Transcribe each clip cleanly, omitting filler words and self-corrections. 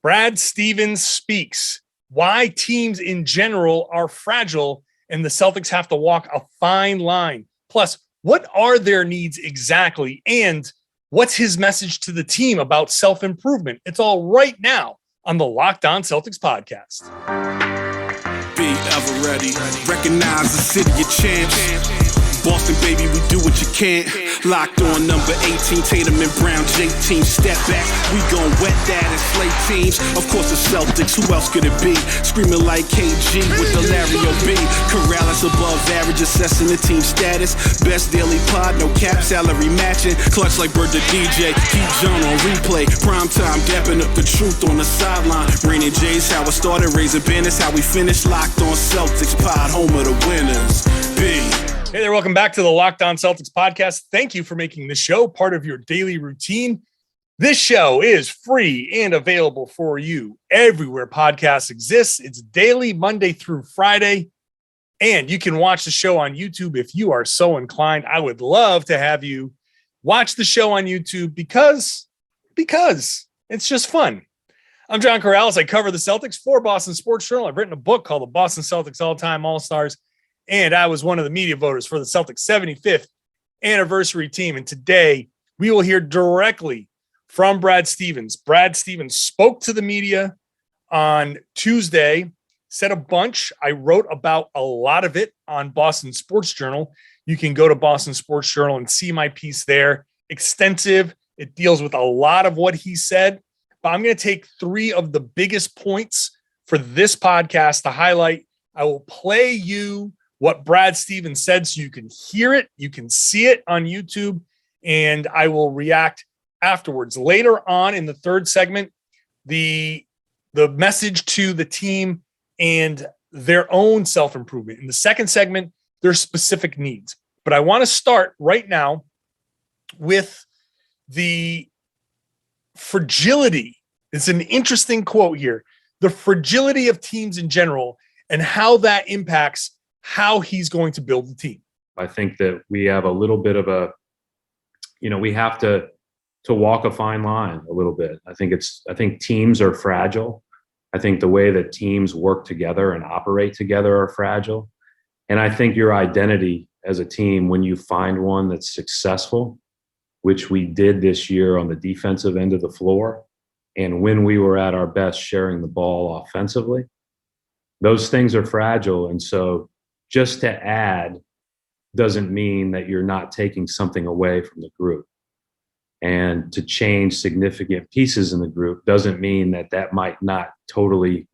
Brad Stevens speaks why teams in general are fragile and the Celtics have to walk a fine line. Plus, what are their needs exactly? And what's his message to the team about self-improvement? It's all right now on the Locked On Celtics podcast. Be ever ready. Recognize the city of champs. Boston, baby, we do what you can't. Locked on number 18, Tatum and Brown, J-team, step back. We gon' wet that and slay teams. Of course, the Celtics, who else could it be? Screaming like KG with the Larry O.B. Karalis above average, assessing the team status. Best daily pod, no cap, salary matching. Clutch like Bird the DJ, keep John on replay. Prime time, dapping up the truth on the sideline. Raining J's, how it started, raising banners, how we finished. Locked on Celtics pod, home of the winners. B. Hey there, welcome back to the Locked On Celtics podcast. Thank you for making this show part of your daily routine. This show is free and available for you everywhere podcasts exist. It's daily, Monday through Friday, and you can watch the show on YouTube if you are so inclined. I would love to have you watch the show on YouTube because it's just fun. I'm John Karalis. I cover the Celtics for Boston Sports Journal. I've written a book called The Boston Celtics All-Time All-Stars. And I was one of the media voters for the Celtics 75th anniversary team. And today we will hear directly from Brad Stevens. Brad Stevens spoke to the media on Tuesday, said a bunch. I wrote about a lot of it on Boston Sports Journal. You can go to Boston Sports Journal and see my piece there. Extensive. It deals with a lot of what he said. But I'm going to take three of the biggest points for this podcast to highlight. I will play you what Brad Stevens said so you can hear it, you can see it on YouTube, and I will react afterwards. Later on in the third segment, the message to the team and their own self-improvement. In the second segment, their specific needs. But I want to start right now with the fragility. It's an interesting quote here. The fragility of teams in general and how that impacts how he's going to build the team. I think that we have a little bit of a, we have to walk a fine line a little bit. I think teams are fragile. I think the way that teams work together and operate together are fragile. And I think your identity as a team, when you find one that's successful, which we did this year on the defensive end of the floor, and when we were at our best sharing the ball offensively, those things are fragile. And so just to add doesn't mean that you're not taking something away from the group. And to change significant pieces in the group doesn't mean that that might not totally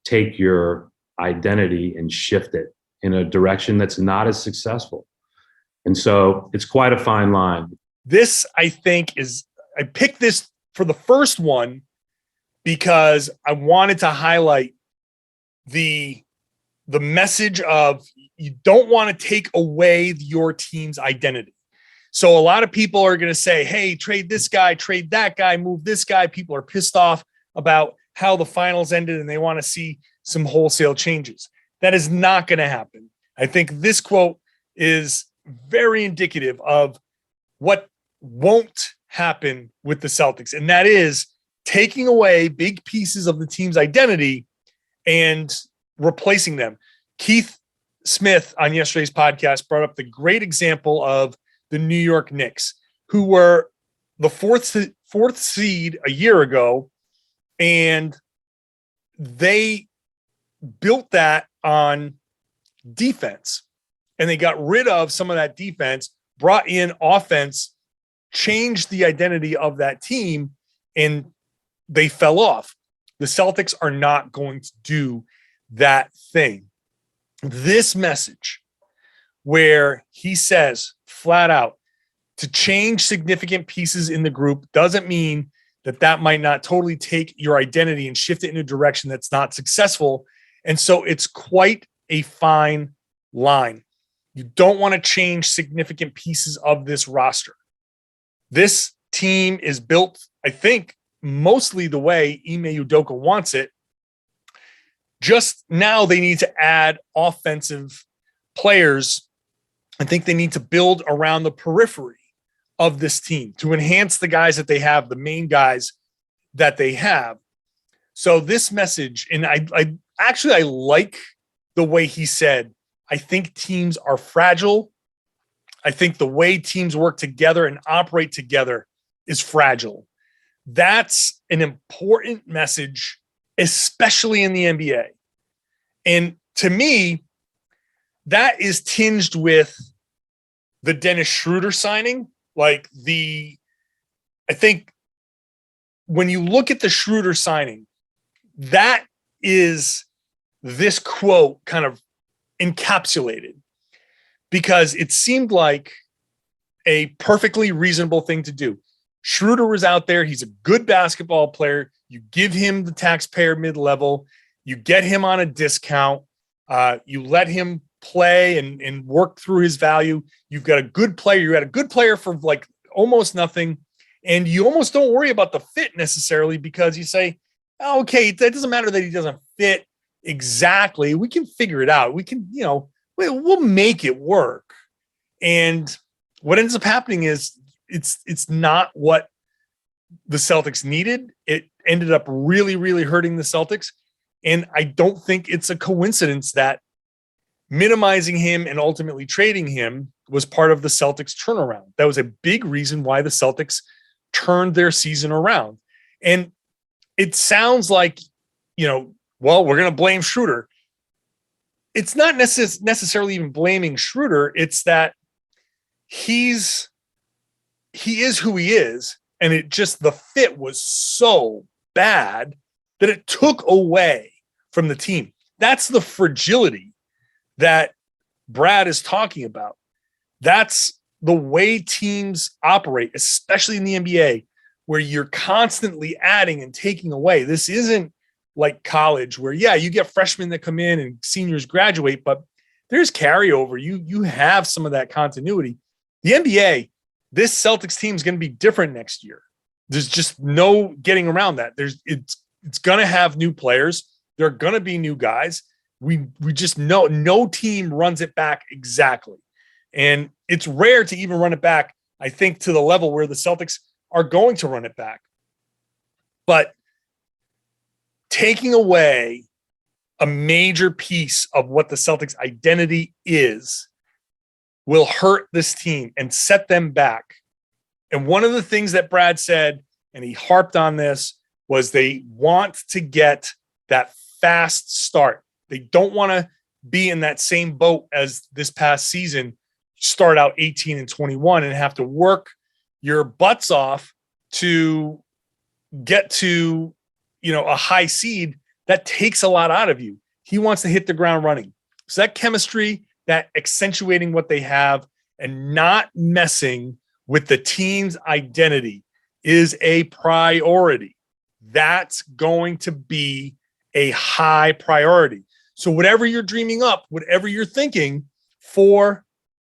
take your identity and shift it in a direction that's not as successful. And so it's quite a fine line. This, I think, I picked this for the first one because I wanted to highlight the message of you don't want to take away your team's identity. So a lot of people are going to say, hey, trade this guy, trade that guy, move this guy. People are pissed off about how the finals ended and they want to see some wholesale changes. That is not going to happen. I think this quote is very indicative of what won't happen with the Celtics. And that is taking away big pieces of the team's identity and replacing them. Keith Smith on yesterday's podcast brought up the great example of the New York Knicks, who were the fourth seed a year ago, and they built that on defense. And they got rid of some of that defense, brought in offense, changed the identity of that team, and they fell off. The Celtics are not going to do that thing. This message where he says flat out to change significant pieces in the group doesn't mean that might not totally take your identity and shift it in a direction that's not successful. And so it's quite a fine line. You don't want to change significant pieces of this roster. This team is built, I think, mostly the way Ime Udoka wants it. Just now they need to add offensive players. I think they need to build around the periphery of this team to enhance the guys that they have, the main guys, that they have. So this message, and I like the way he said, I think teams are fragile. I think the way teams work together and operate together is fragile. That's an important message, especially in the NBA. And to me, that is tinged with the Dennis Schroeder signing. I think when you look at the Schroeder signing, that is this quote kind of encapsulated, because it seemed like a perfectly reasonable thing to do. Schroeder was out there. He's a good basketball player. You give him the taxpayer mid-level. You get him on a discount. You let him play and work through his value. You've got a good player. You had a good player for like almost nothing. And you almost don't worry about the fit necessarily, because you say, oh, okay, that doesn't matter that he doesn't fit exactly. We can figure it out. We can, we'll make it work. And what ends up happening is it's not what the Celtics needed. It ended up really, really hurting the Celtics. And I don't think it's a coincidence that minimizing him and ultimately trading him was part of the Celtics turnaround. That was a big reason why the Celtics turned their season around. And it sounds like, well, we're going to blame Schroeder. It's not necessarily even blaming Schroeder. It's that he is who he is. And it just, the fit was so bad that it took away from the team. That's the fragility that Brad is talking about. That's the way teams operate, especially in the NBA, where you're constantly adding and taking away. This isn't like college where, you get freshmen that come in and seniors graduate, but there's carryover. You have some of that continuity. The NBA, this Celtics team is going to be different next year. There's just no getting around that. It's going to have new players. There are going to be new guys. We just know no team runs it back exactly. And it's rare to even run it back, I think, to the level where the Celtics are going to run it back. But taking away a major piece of what the Celtics identity is will hurt this team and set them back. And one of the things that Brad said, and he harped on this, was they want to get that fast start. They don't want to be in that same boat as this past season, start out 18-21 and have to work your butts off to get to, a high seed. That takes a lot out of you. He wants to hit the ground running. So that chemistry, that accentuating what they have and not messing with the team's identity is a priority. That's going to be a high priority. So whatever you're dreaming up, whatever you're thinking for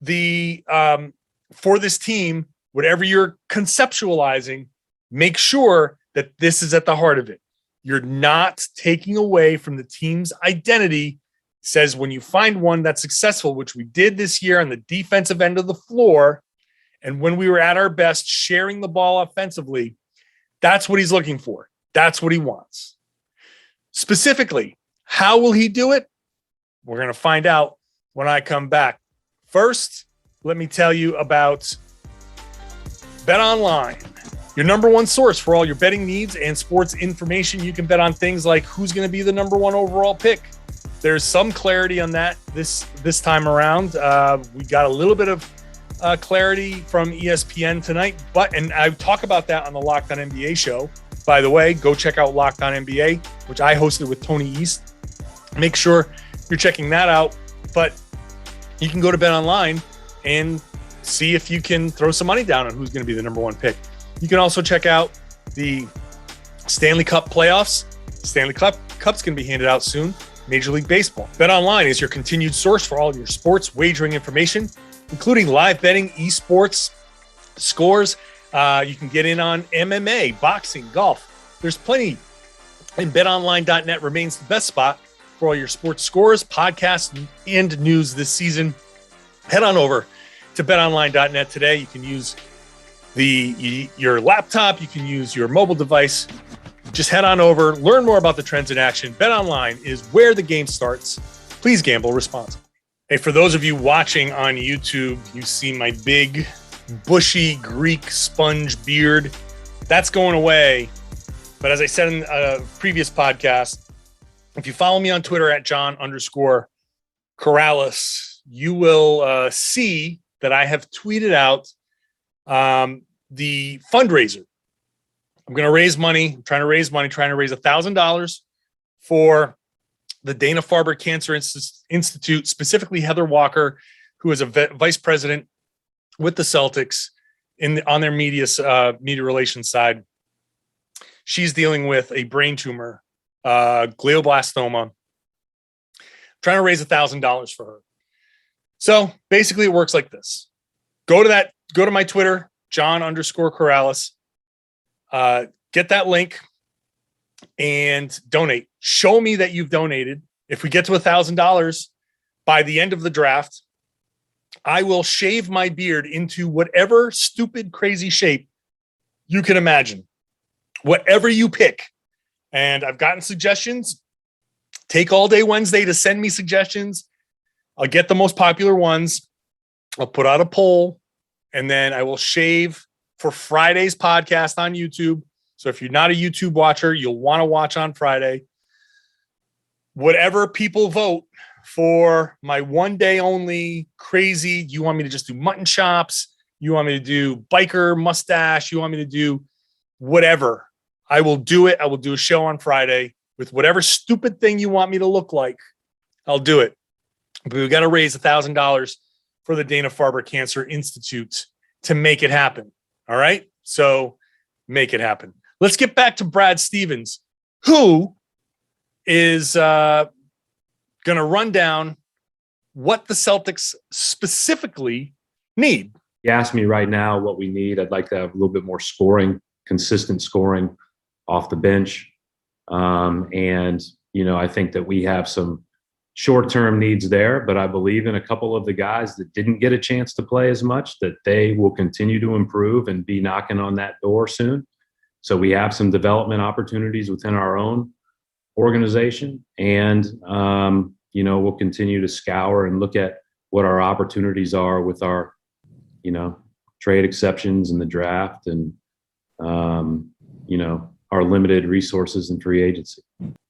for this team, whatever you're conceptualizing, make sure that this is at the heart of it. You're not taking away from the team's identity. It says when you find one that's successful, which we did this year on the defensive end of the floor, and when we were at our best sharing the ball offensively, that's what he's looking for. That's what he wants. Specifically, how will he do it? We're going to find out when I come back. First, let me tell you about BetOnline, your number one source for all your betting needs and sports information. You can bet on things like who's going to be the number one overall pick. There's some clarity on that this time around. We got a little bit of clarity from ESPN tonight, and I talk about that on the Locked On NBA show. By the way, go check out Locked On NBA, which I hosted with Tony East. Make sure you're checking that out. But you can go to BetOnline and see if you can throw some money down on who's going to be the number one pick. You can also check out the Stanley Cup playoffs. Stanley Cup's going to be handed out soon. Major League Baseball. BetOnline is your continued source for all your sports wagering information, including live betting, esports, scores. You can get in on MMA, boxing, golf. There's plenty. And betonline.net remains the best spot for all your sports scores, podcasts, and news this season. Head on over to betonline.net today. You can use your laptop. You can use your mobile device. Just head on over, learn more about the trends in action. BetOnline is where the game starts. Please gamble responsibly. Hey, for those of you watching on YouTube, you see my big, bushy Greek sponge beard. That's going away. But as I said in a previous podcast, if you follow me on Twitter at John_Karalis, you will see that I have tweeted out the fundraiser. I'm going to raise money. I'm trying to raise $1,000 for the Dana-Farber Cancer Institute, specifically Heather Walker, who is a vice president with the Celtics on their media relations side. She's dealing with a brain tumor, glioblastoma. I'm trying to raise $1,000 for her. So basically it works like this. Go to my Twitter, John_Karalis, get that link and donate. Show me that you've donated. If we get to $1,000 by the end of the draft, I will shave my beard into whatever stupid, crazy shape you can imagine. Whatever you pick. And I've gotten suggestions. Take all day Wednesday to send me suggestions. I'll get the most popular ones. I'll put out a poll, and then I will shave for Friday's podcast on YouTube. So if you're not a YouTube watcher, you'll want to watch on Friday. Whatever people vote for my one day only crazy, you want me to just do mutton chops? You want me to do biker mustache? You want me to do whatever? I will do it. I will do a show on Friday with whatever stupid thing you want me to look like. I'll do it. But we've got to raise $1,000 for the Dana-Farber Cancer Institute to make it happen. All right? So make it happen. Let's get back to Brad Stevens, who is going to run down what the Celtics specifically need. You ask me right now what we need. I'd like to have a little bit more scoring, consistent scoring off the bench. And, I think that we have some short-term needs there, but I believe in a couple of the guys that didn't get a chance to play as much, that they will continue to improve and be knocking on that door soon. So we have some development opportunities within our own organization, and we'll continue to scour and look at what our opportunities are with our trade exceptions in the draft and our limited resources in free agency.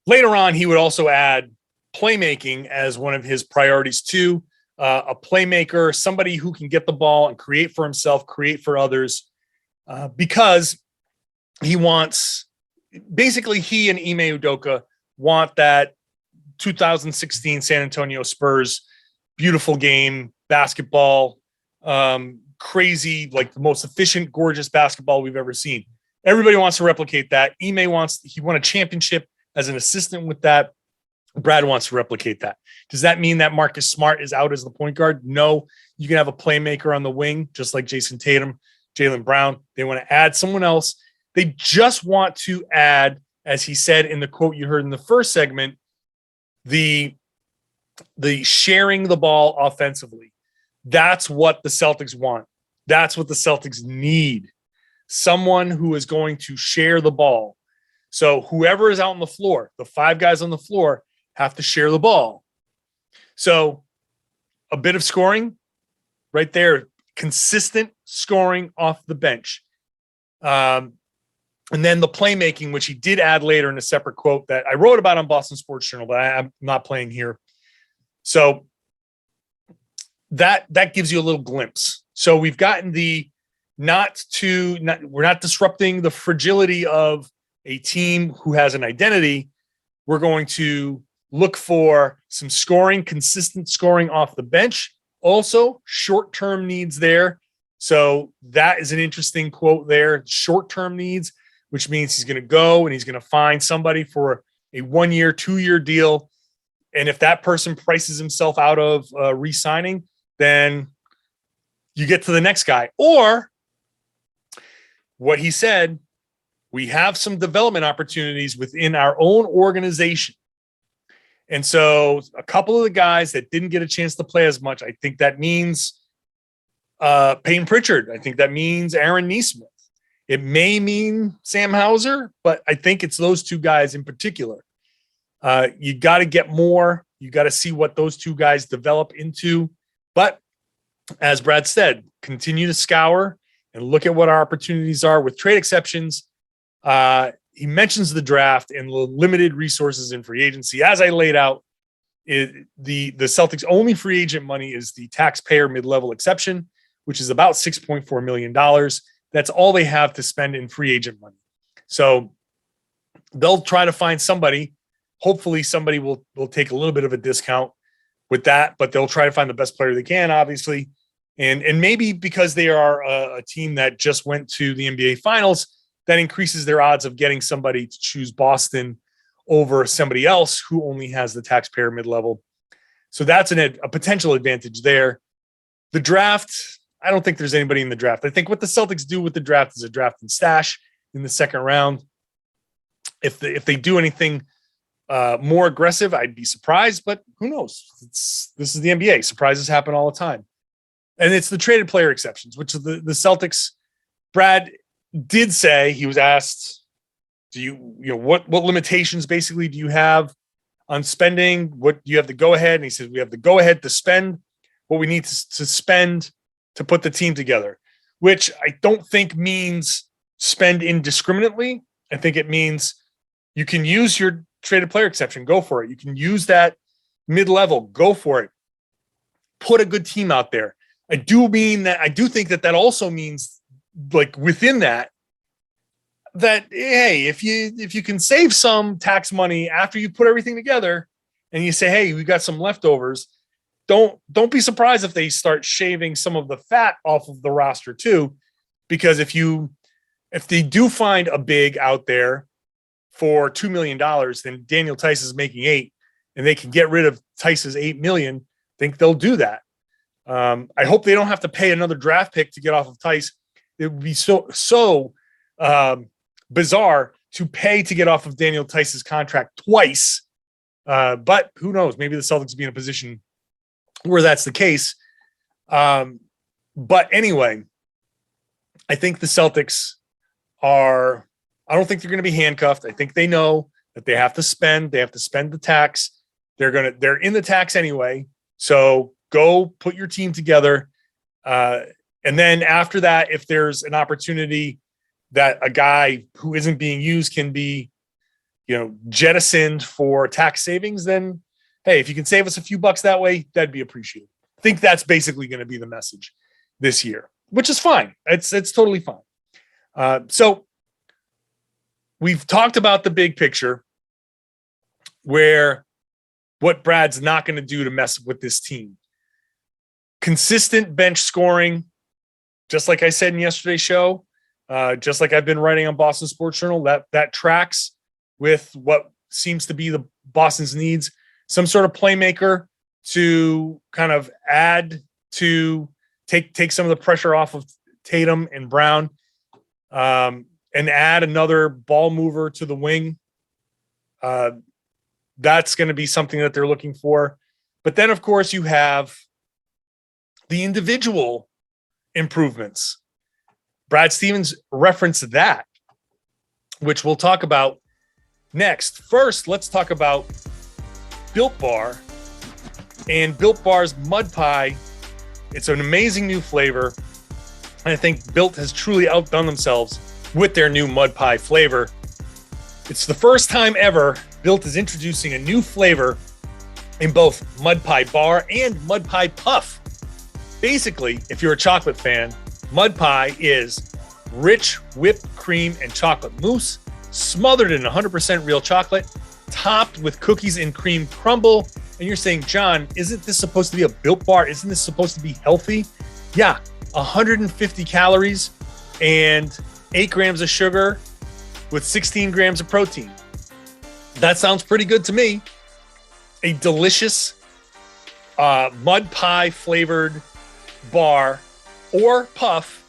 Later on, he would also add playmaking as one of his priorities too. A playmaker, somebody who can get the ball and create for himself, create for others, because he wants, basically he and Ime Udoka want that 2016 San Antonio Spurs beautiful game, basketball, crazy, like the most efficient, gorgeous basketball we've ever seen. Everybody wants to replicate that. Ime he won a championship as an assistant with that. Brad wants to replicate that. Does that mean that Marcus Smart is out as the point guard? No, you can have a playmaker on the wing, just like Jayson Tatum, Jaylen Brown. They want to add someone else. They just want to add, as he said in the quote you heard in the first segment, the sharing the ball offensively. That's what the Celtics want. That's what the Celtics need. Someone who is going to share the ball. So whoever is out on the floor, the five guys on the floor have to share the ball. So a bit of scoring right there, consistent scoring off the bench. And then the playmaking, which he did add later in a separate quote that I wrote about on Boston Sports Journal, but I'm not playing here. So that gives you a little glimpse. So we've gotten we're not disrupting the fragility of a team who has an identity. We're going to look for some scoring, consistent scoring off the bench. Also, short-term needs there. So that is an interesting quote there. Short-term needs, which means he's going to go and he's going to find somebody for a 1-year, 2-year deal. And if that person prices himself out of re-signing, then you get to the next guy. Or what he said, we have some development opportunities within our own organization. And so a couple of the guys that didn't get a chance to play as much, I think that means Peyton Pritchard. I think that means Aaron Nesmith. It may mean Sam Hauser, but I think it's those two guys in particular. You got to get more. You got to see what those two guys develop into. But as Brad said, continue to scour and look at what our opportunities are with trade exceptions. He mentions the draft and the limited resources in free agency. As I laid out, the Celtics' only free agent money is the taxpayer mid-level exception, which is about $6.4 million. That's all they have to spend in free agent money. So they'll try to find somebody. Hopefully somebody will take a little bit of a discount with that, but they'll try to find the best player they can, obviously. And maybe because they are a team that just went to the NBA Finals, that increases their odds of getting somebody to choose Boston over somebody else who only has the taxpayer mid-level. So that's a potential advantage there. The draft, I don't think there's anybody in the draft. I think what the Celtics do with the draft is a draft and stash in the second round. If they do anything more aggressive, I'd be surprised, but who knows? This is the NBA. Surprises happen all the time. And it's the traded player exceptions, which the Celtics, Brad did say, he was asked, what limitations basically do you have on spending? What do you have to go ahead? And he said, we have to go ahead to spend what we need to spend to put the team together, which I don't think means spend indiscriminately. I think it means you can use your traded player exception, go for it. You can use that mid-level, go for it. Put a good team out there. I do think that also means, like, within that, hey, if you can save some tax money after you put everything together and you say, hey, we got some leftovers, don't be surprised if they start shaving some of the fat off of the roster too, because if they do find a big out there for $2 million, then Daniel Tice is making $8 million, and they can get rid of Tice's $8 million. I think they'll do that. I hope they don't have to pay another draft pick to get off of Tice. It would be so bizarre to pay to get off of Daniel Tice's contract twice. But who knows? Maybe the Celtics will be in a position where that's the case. But anyway, I think the Celtics I don't think they're going to be handcuffed. I think they know that they have to spend. They have to spend the tax. They're in the tax anyway. So go put your team together. And then after that, if there's an opportunity that a guy who isn't being used can be, jettisoned for tax savings, then, hey, if you can save us a few bucks that way, that'd be appreciated. I think that's basically going to be the message this year, which is fine. It's totally fine. So we've talked about the big picture, where what Brad's not going to do to mess with this team. Consistent bench scoring, just like I said in yesterday's show, just like I've been writing on Boston Sports Journal, that tracks with what seems to be the Boston's needs. Some sort of playmaker to kind of add to take some of the pressure off of Tatum and Brown, and add another ball mover to the wing. That's going to be something that they're looking for. But then, of course, you have the individual improvements. Brad Stevens referenced that, which we'll talk about next. First, let's talk about Built Bar and Built Bar's Mud Pie. It's an amazing new flavor. And I think Built has truly outdone themselves with their new Mud Pie flavor. It's the first time ever Built is introducing a new flavor in both Mud Pie Bar and Mud Pie Puff. Basically, if you're a chocolate fan, Mud Pie is rich whipped cream and chocolate mousse, smothered in 100% real chocolate, topped with cookies and cream crumble. And you're saying, John, isn't this supposed to be a Built Bar? Isn't this supposed to be healthy? Yeah, 150 calories and 8 grams of sugar with 16 grams of protein. That sounds pretty good to me. A delicious mud pie flavored bar or puff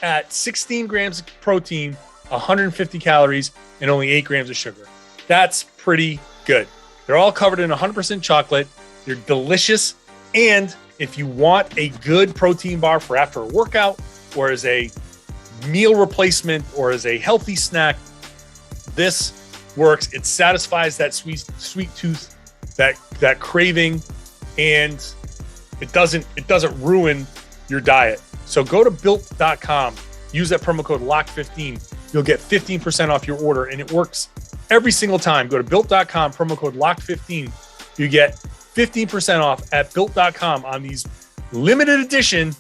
at 16 grams of protein, 150 calories, and only 8 grams of sugar. That's pretty good. They're all covered in 100% chocolate. They're delicious. And if you want a good protein bar for after a workout or as a meal replacement or as a healthy snack, this works. It satisfies that sweet tooth, that craving, and it doesn't ruin your diet. So go to built.com, use that promo code LOCK15. You'll get 15% off your order, and it works every single time. Go to built.com, promo code LOCK15. You get 15% off at built.com on these limited edition,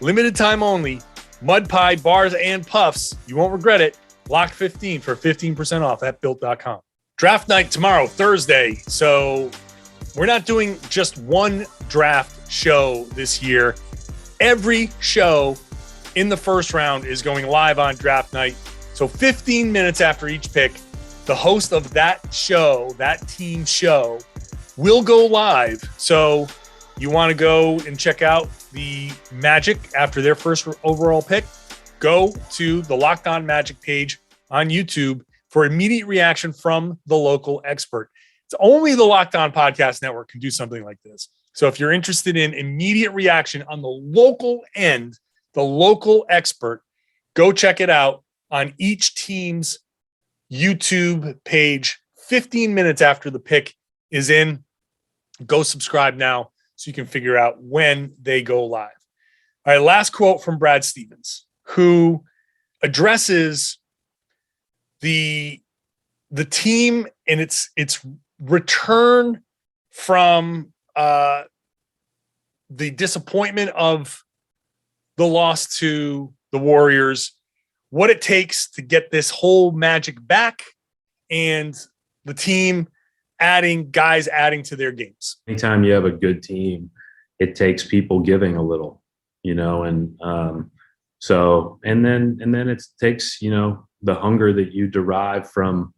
limited time only mud pie bars and puffs. You won't regret it. LOCK15 for 15% off at built.com. Draft night tomorrow, Thursday. So we're not doing just one draft show this year. Every show in the first round is going live on draft night. So 15 minutes after each pick, the host of that show, that team show, will go live. So you want to go and check out the Magic after their first overall pick, go to the Locked On Magic page on YouTube for immediate reaction from the local expert. It's only the Locked On Podcast Network can do something like this. So if you're interested in immediate reaction on the local end, the local expert, go check it out on each team's YouTube page 15 minutes after the pick is in. Go subscribe now so you can figure out when they go live. All right, last quote from Brad Stevens, who addresses the team and its return from the disappointment of the loss to the Warriors, what it takes to get this whole Magic back, and the team adding to their games. Anytime you have a good team, it takes people giving a little, and then it takes, the hunger that you derive from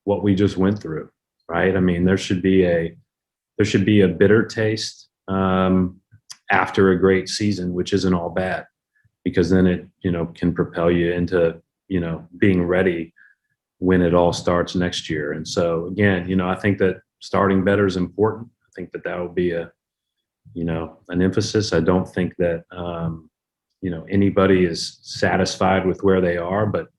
what we just went through, right? I mean, there should be a bitter taste after a great season, which isn't all bad, because then it, can propel you into, being ready when it all starts next year. And so again, I think that starting better is important. I think that will be an emphasis. I don't think that, anybody is satisfied with where they are, but,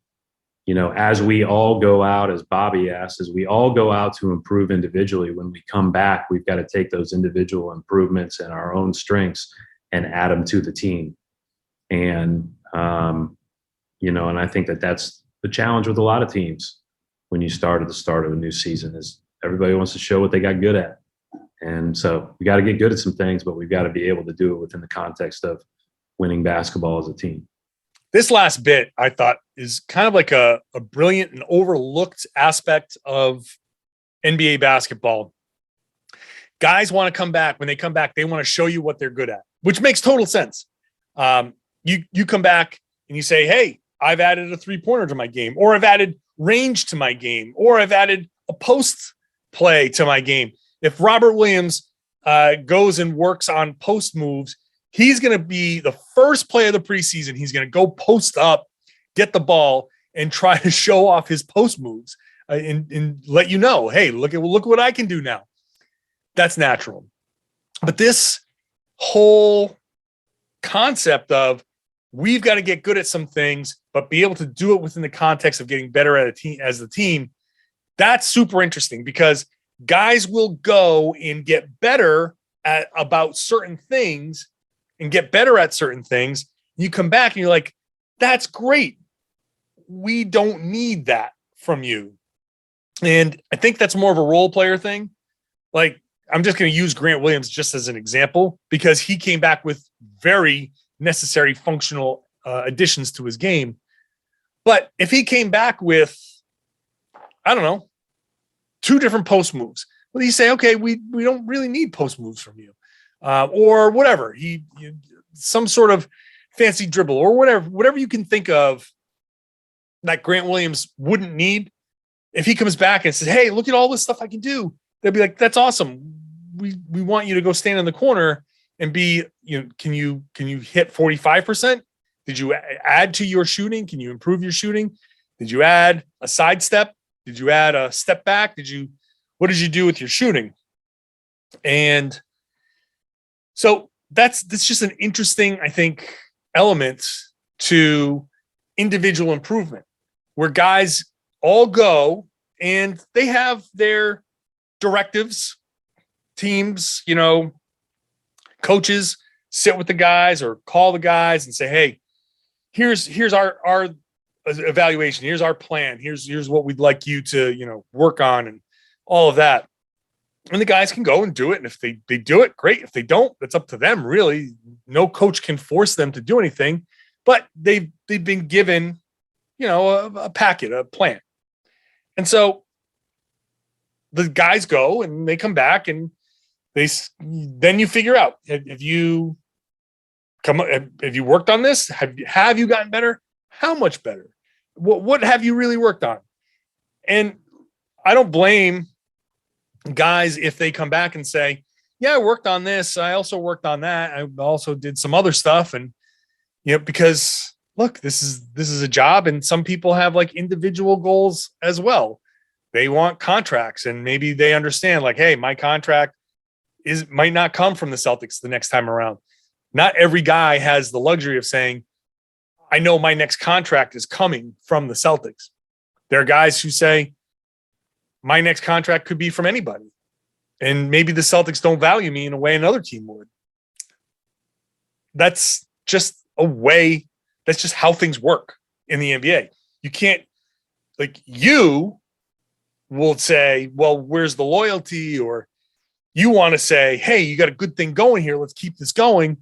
as we all go out, as Bobby asked, as we all go out to improve individually, when we come back, we've got to take those individual improvements and our own strengths and add them to the team. And, and I think that that's the challenge with a lot of teams when you start at the start of a new season, is everybody wants to show what they got good at. And so we got to get good at some things, but we've got to be able to do it within the context of winning basketball as a team. This last bit, I thought, is kind of like a brilliant and overlooked aspect of NBA basketball. Guys want to come back. When they come back, they want to show you what they're good at, which makes total sense. You come back and you say, hey, I've added a three-pointer to my game, or I've added range to my game, or I've added a post play to my game. If Robert Williams goes and works on post moves, he's going to be the first play of the preseason. He's going to go post up, get the ball, and try to show off his post moves and let you know, hey, look what I can do now. That's natural. But this whole concept of we've got to get good at some things, but be able to do it within the context of getting better at a team as the team, that's super interesting, because guys will go and get better at about certain things and get better at certain things. You come back and you're like, that's great. We don't need that from you. And I think that's more of a role player thing. Like, I'm just going to use Grant Williams just as an example, because he came back with very necessary functional additions to his game. But if he came back with, I don't know, 2 different post moves, well, you say, okay, we don't really need post moves from you, or whatever. Some sort of fancy dribble or whatever you can think of that Grant Williams wouldn't need. If he comes back and says, hey, look at all this stuff I can do, they'll be like, that's awesome. We want you to go stand in the corner and be, can you hit 45%? Did you add to your shooting? Can you improve your shooting? Did you add a sidestep? Did you add a step back? What did you do with your shooting? And so that's just an interesting, I think, element to individual improvement, where guys all go and they have their directives, teams, coaches sit with the guys or call the guys and say, hey, here's our evaluation. Here's our plan. Here's what we'd like you to, work on and all of that. And the guys can go and do it. And if they do it, great. If they don't, that's up to them, really. No coach can force them to do anything, but they've been given, a packet, a plan. And so the guys go and they come back and then you figure out, have you worked on this? Have you gotten better? How much better? What have you really worked on? And I don't blame guys if they come back and say, yeah, I worked on this. I also worked on that. I also did some other stuff. And, because look, this is a job, and some people have like individual goals as well. They want contracts, and maybe they understand like, hey, my contract might not come from the Celtics the next time around. Not every guy has the luxury of saying, I know my next contract is coming from the Celtics. There are guys who say, my next contract could be from anybody. And maybe the Celtics don't value me in a way another team would. That's just that's just how things work in the NBA. You can't, you will say, well, where's the loyalty? Or you want to say, hey, you got a good thing going here. Let's keep this going.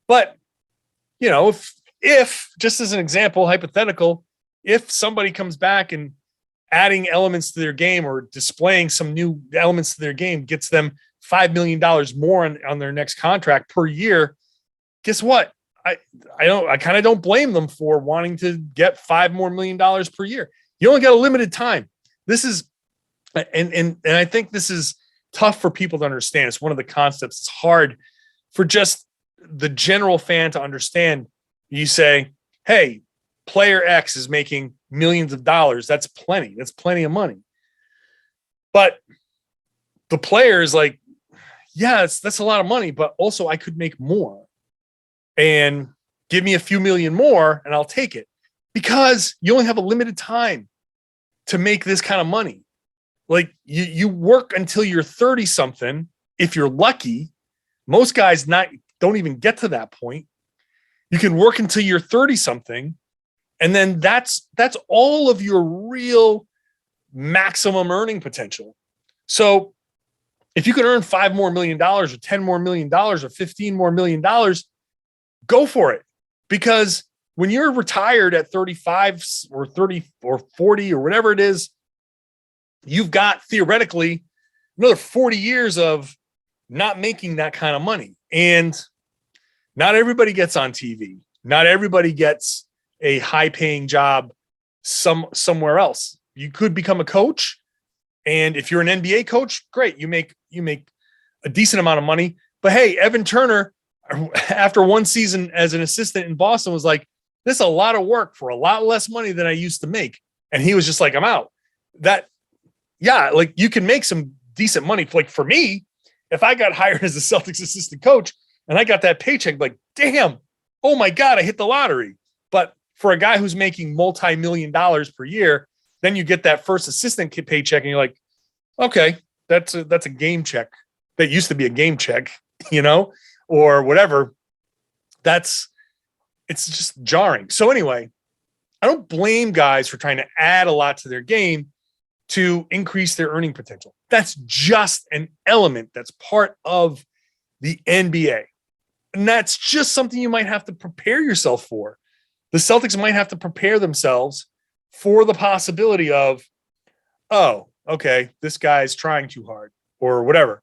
But, if just as an example, hypothetical, if somebody comes back and adding elements to their game or displaying some new elements to their game gets them $5 million more on their next contract per year, guess what? I kind of don't blame them for wanting to get $5 million more per year. You only got a limited time. This is, and I think this is tough for people to understand. It's one of the concepts. It's hard for just the general fan to understand. You say, hey, player X is making millions of dollars. That's plenty. That's plenty of money. But the player is like, yeah, that's a lot of money, but also I could make more. And give me a few million more and I'll take it, because you only have a limited time to make this kind of money. Like you work until you're 30 something. If you're lucky, most guys don't even get to that point. You can work until you're 30 something. And then that's all of your real maximum earning potential. So if you can earn $5 million more or $10 million more or $15 million more, go for it. Because when you're retired at 35 or 30 or 40 or whatever it is, you've got theoretically another 40 years of not making that kind of money. And not everybody gets on TV. Not everybody gets a high paying job somewhere else. You could become a coach. And if you're an NBA coach, great. You make a decent amount of money. But hey, Evan Turner, after one season as an assistant in Boston, was like, this is a lot of work for a lot less money than I used to make. And he was just like, I'm out. You can make some decent money. Like for me, if I got hired as a Celtics assistant coach and I got that paycheck, like, damn, oh my God, I hit the lottery. But for a guy who's making multi-million dollars per year, then you get that first assistant paycheck and you're like, okay, that's a game check. That used to be a game check, or whatever. It's just jarring. So anyway, I don't blame guys for trying to add a lot to their game to increase their earning potential. That's just an element that's part of the NBA. And that's just something you might have to prepare yourself for. The Celtics might have to prepare themselves for the possibility of, oh, okay, this guy's trying too hard or whatever.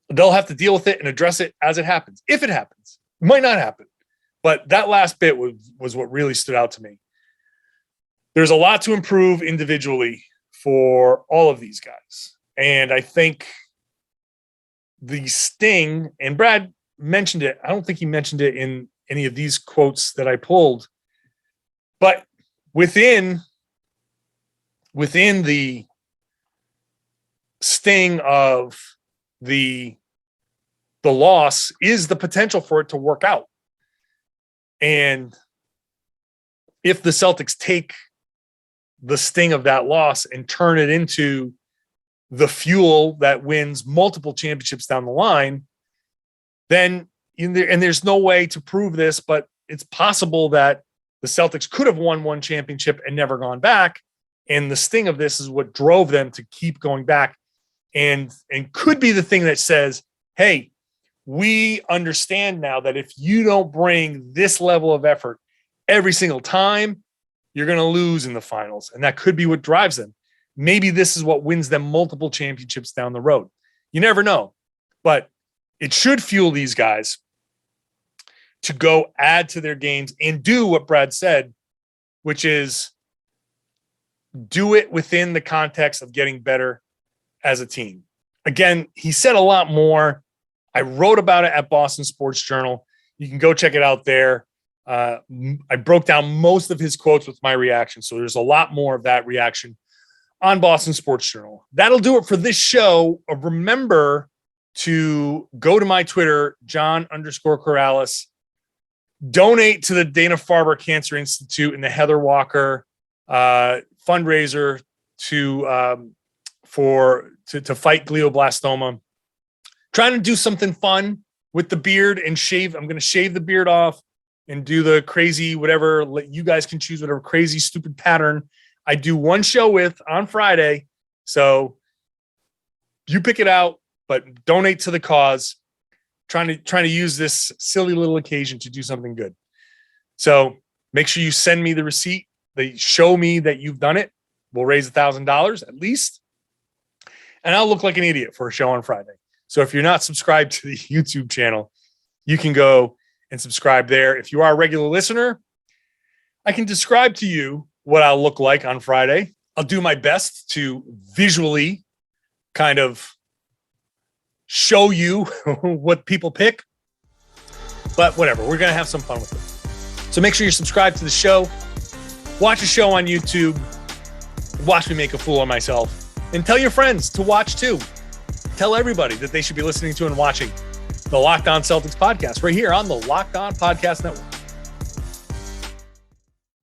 They'll have to deal with it and address it as it happens. If it happens, it might not happen. But that last bit was what really stood out to me. There's a lot to improve individually for all of these guys. And I think the sting, and Brad mentioned it, I don't think he mentioned it in any of these quotes that I pulled, but within the sting of the loss is the potential for it to work out. And if the Celtics take the sting of that loss and turn it into the fuel that wins multiple championships down the line, then and there's no way to prove this, but it's possible that the Celtics could have won one championship and never gone back. And the sting of this is what drove them to keep going back, and could be the thing that says, hey, we understand now that if you don't bring this level of effort every single time, you're going to lose in the finals. And that could be what drives them. Maybe this is what wins them multiple championships down the road. You never know, but it should fuel these guys to go add to their games and do what Brad said, which is do it within the context of getting better as a team. Again, he said a lot more. I wrote about it at Boston Sports Journal. You can go check it out there. I broke down most of his quotes with my reaction. So there's a lot more of that reaction on Boston Sports Journal. That'll do it for this show. Remember to go to my Twitter, John_Karalis. Donate to the Dana-Farber Cancer Institute and the Heather Walker fundraiser to fight glioblastoma. Trying to do something fun with the beard and shave. I'm going to shave the beard off and do the crazy, whatever, you guys can choose whatever crazy, stupid pattern I do one show with on Friday. So you pick it out, but donate to the cause. Trying to use this silly little occasion to do something good. So make sure you send me the receipt. They show me that you've done it. We'll raise $1,000 at least. And I'll look like an idiot for a show on Friday. So if you're not subscribed to the YouTube channel, you can go and subscribe there. If you are a regular listener, I can describe to you what I'll look like on Friday. I'll do my best to visually kind of show you what people pick, but whatever, we're going to have some fun with it. So make sure you're subscribed to the show, watch the show on YouTube, watch me make a fool of myself, and tell your friends to watch too. Tell everybody that they should be listening to and watching the Locked On Celtics podcast right here on the Locked On Podcast Network.